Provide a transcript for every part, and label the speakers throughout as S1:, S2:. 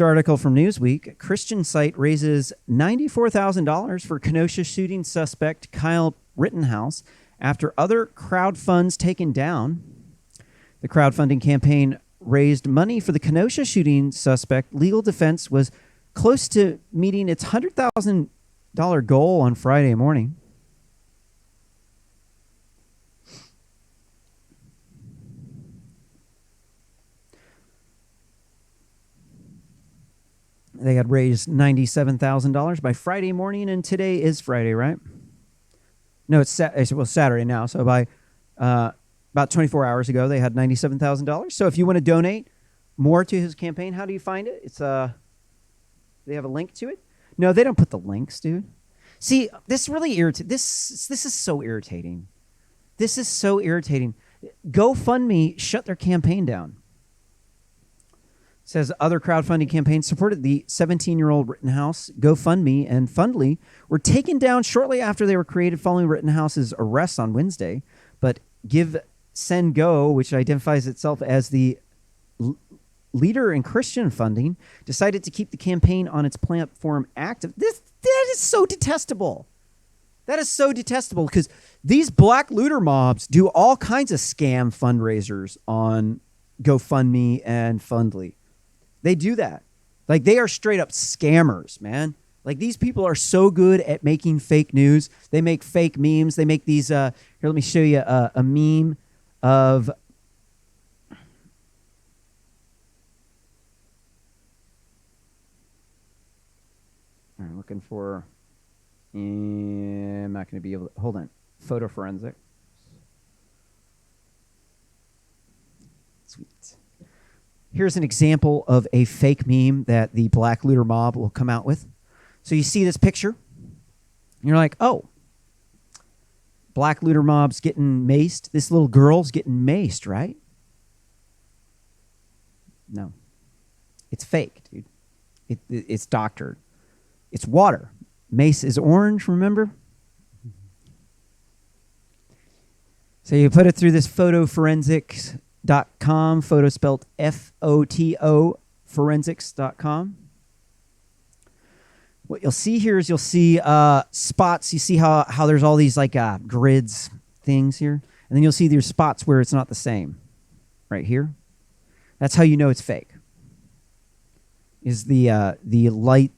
S1: Article from Newsweek. Christian site raises $94,000 for Kenosha shooting suspect Kyle Rittenhouse after other crowd funds taken down. The crowdfunding campaign raised money for the Kenosha shooting suspect. Legal defense was close to meeting its $100,000 goal on Friday morning. They had raised $97,000 by Friday morning, and today is Friday, right? No, it's Saturday now. So by about 24 hours ago, they had $97,000. So if you want to donate more to his campaign, how do you find it? It's they have a link to it. No, they don't put the links, dude. See, this really irritates. This is so irritating. This is so irritating. GoFundMe shut their campaign down. Says other crowdfunding campaigns supported the 17-year-old Rittenhouse. GoFundMe and Fundly were taken down shortly after they were created following Rittenhouse's arrest on Wednesday. But Give, Send, Go, which identifies itself as the leader in Christian funding, decided to keep the campaign on its platform active. That is so detestable. That is so detestable because these black looter mobs do all kinds of scam fundraisers on GoFundMe and Fundly. They do that. Like, they are straight up scammers, man. Like, these people are so good at making fake news. They make fake memes. They make these, here, let me show you a meme of, I'm looking for, I'm not going to be able to, hold on, photo forensic. Sweet. Here's an example of a fake meme that the black looter mob will come out with. So you see this picture, and you're like, oh, black looter mob's getting maced. This little girl's getting maced, right? No. It's fake, dude. It's doctored. It's water. Mace is orange, remember? So you put it through this photo forensics.com, photo spelled F-O-T-O, forensics.com. What you'll see here is you'll see spots. You see how there's all these like grids things here. And then you'll see there's spots where it's not the same. Right here. That's how you know it's fake. Is the light.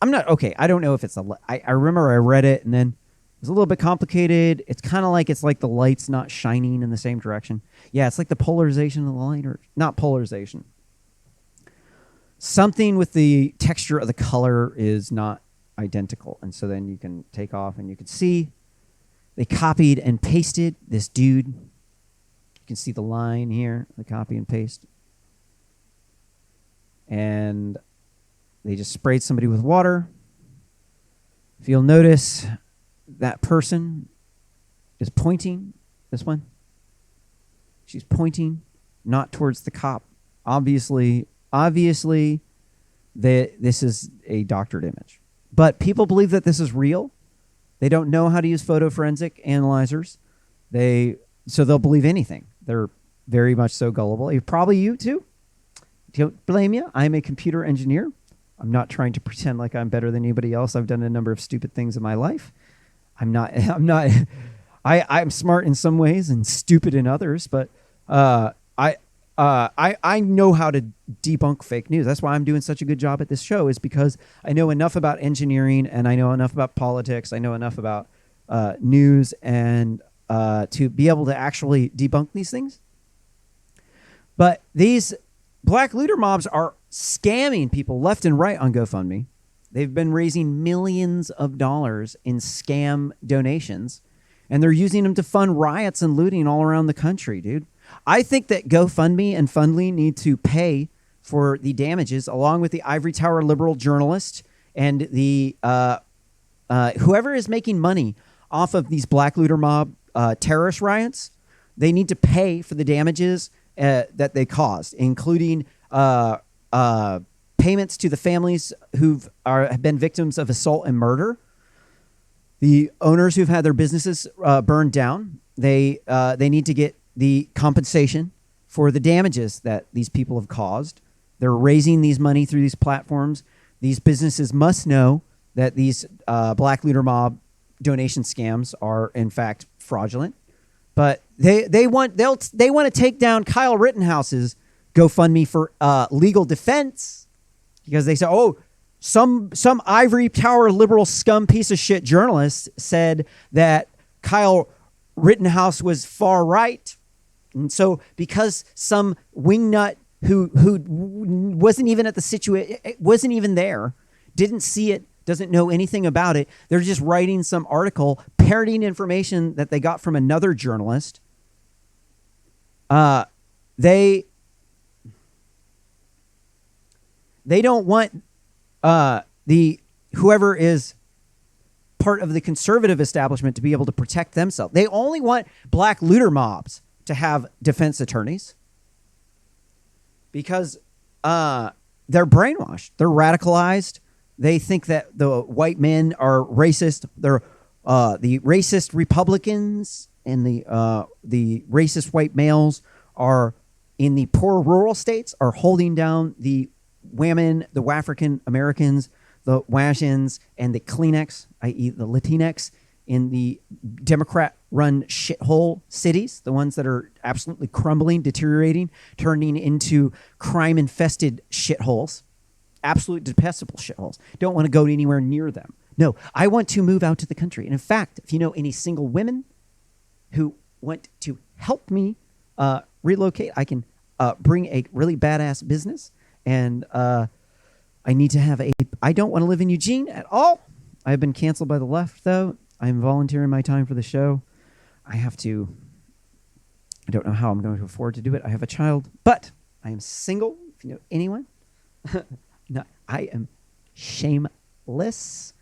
S1: I'm not, okay, I don't know if it's I remember I read it and then it was a little bit complicated. It's kind of like it's like the light's not shining in the same direction. Yeah, it's like the polarization of the light, or not polarization. Something with the texture of the color is not identical. And so then you can take off and you can see they copied and pasted this dude. You can see the line here, the copy and paste. And they just sprayed somebody with water. If you'll notice, that person is pointing, this one. She's pointing not towards the cop. Obviously, this is a doctored image. But people believe that this is real. They don't know how to use photo forensic analyzers. So they'll believe anything. They're very much so gullible. Probably you too. Don't blame you. I'm a computer engineer. I'm not trying to pretend like I'm better than anybody else. I've done a number of stupid things in my life. I'm smart in some ways and stupid in others, but I know how to debunk fake news. That's why I'm doing such a good job at this show, is because I know enough about engineering and I know enough about politics. I know enough about news and to be able to actually debunk these things. But these black looter mobs are scamming people left and right on GoFundMe. They've been raising millions of dollars in scam donations, and they're using them to fund riots and looting all around the country, dude. I think that GoFundMe and Fundly need to pay for the damages, along with the Ivory Tower liberal journalist and the whoever is making money off of these black looter mob terrorist riots. They need to pay for the damages that they caused, including payments to the families have been victims of assault and murder. The owners who've had their businesses burned down, they need to get the compensation for the damages that these people have caused. They're raising these money through these platforms. These businesses must know that these Black Looter Mob donation scams are in fact fraudulent. But they want to take down Kyle Rittenhouse's GoFundMe for legal defense, because they say, oh, some ivory tower liberal scum piece of shit journalist said that Kyle Rittenhouse was far right, and so because some wingnut who wasn't even at the situation, wasn't even there, didn't see it, doesn't know anything about it, they're just writing some article parroting information that they got from another journalist. They don't want the whoever is part of the conservative establishment to be able to protect themselves. They only want Black looter mobs to have defense attorneys because they're brainwashed. They're radicalized. They think that the white men are racist. They're the racist Republicans and the racist white males are in the poor rural states are holding down the women, the African Americans, the Washins, and the Kleenex, i.e. the Latinx, in the Democrat-run shithole cities, the ones that are absolutely crumbling, deteriorating, turning into crime-infested shitholes, absolute detestable shitholes. Don't want to go anywhere near them. No, I want to move out to the country. And in fact, if you know any single women who want to help me relocate, I can bring a really badass business. And I need to have I don't want to live in Eugene at all. I've been canceled by the left, though. I'm volunteering my time for the show. I don't know how I'm going to afford to do it. I have a child, but I am single. If you know anyone, no, I am shameless.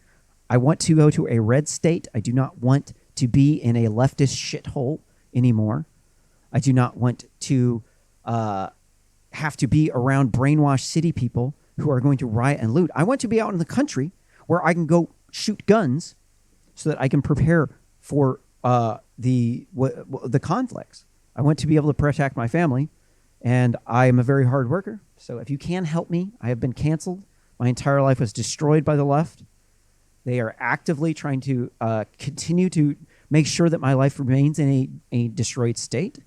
S1: I want to go to a red state. I do not want to be in a leftist shithole anymore. I do not want to have to be around brainwashed city people who are going to riot and loot. I want to be out in the country where I can go shoot guns so that I can prepare for the conflicts. I want to be able to protect my family, and I am a very hard worker. So if you can help me, I have been canceled. My entire life was destroyed by the left. They are actively trying to continue to make sure that my life remains in a destroyed state.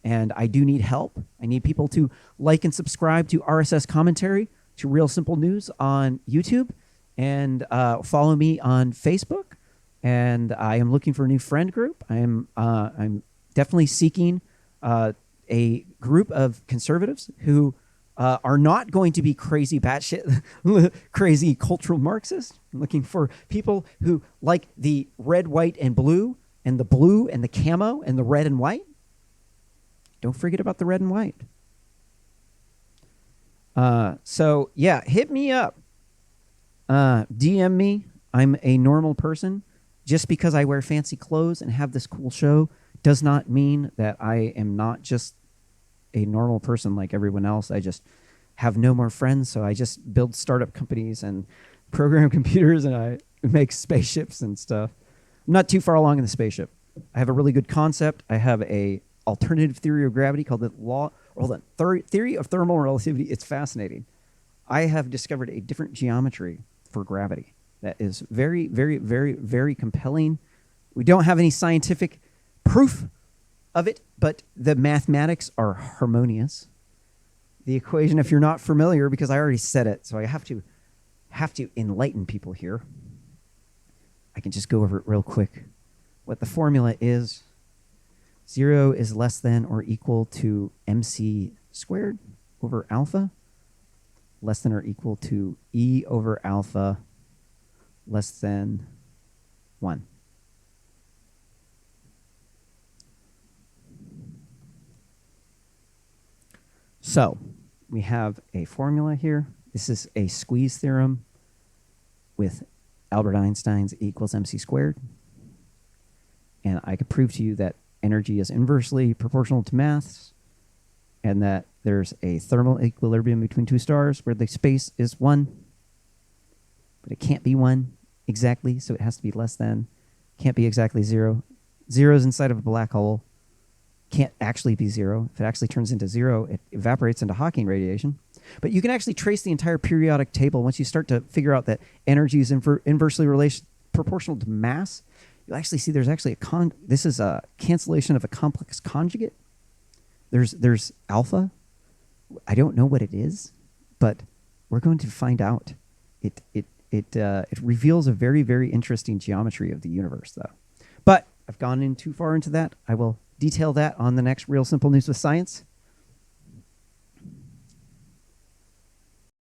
S1: And I do need help. I need people to like and subscribe to RSS Commentary, to Real Simple News on YouTube, and follow me on Facebook. And I am looking for a new friend group. I'm definitely seeking a group of conservatives who are not going to be crazy batshit, crazy cultural Marxists. I'm looking for people who like the red, white, and blue and the camo and the red and white. Don't forget about the red and white. So yeah, hit me up. DM me. I'm a normal person. Just because I wear fancy clothes and have this cool show does not mean that I am not just a normal person like everyone else. I just have no more friends, so I just build startup companies and program computers, and I make spaceships and stuff. I'm not too far along in the spaceship. I have a really good concept. I have a alternative theory of gravity called the theory of thermal relativity. It's fascinating. I have discovered a different geometry for gravity that is very, very, very, very compelling. We don't have any scientific proof of it, but the mathematics are harmonious. The equation, if you're not familiar, because I already said it, so I have to enlighten people here. I can just go over it real quick. What the formula is: 0 is less than or equal to mc squared over alpha, less than or equal to E over alpha, less than 1. So we have a formula here. This is a squeeze theorem with Albert Einstein's E equals mc squared. And I could prove to you that energy is inversely proportional to mass, and that there's a thermal equilibrium between two stars where the space is 1, but it can't be 1 exactly, so it has to be less than. Can't be exactly 0. 0 is inside of a black hole. can't actually be zero. If it actually turns into zero, it evaporates into Hawking radiation. But you can actually trace the entire periodic table. Once you start to figure out that energy is inversely proportional to mass, you'll actually see there's actually this is a cancellation of a complex conjugate. There's alpha. I don't know what it is, but we're going to find out. It reveals a very, very interesting geometry of the universe, though. But I've gone in too far into that. I will detail that on the next Real Simple News with Science.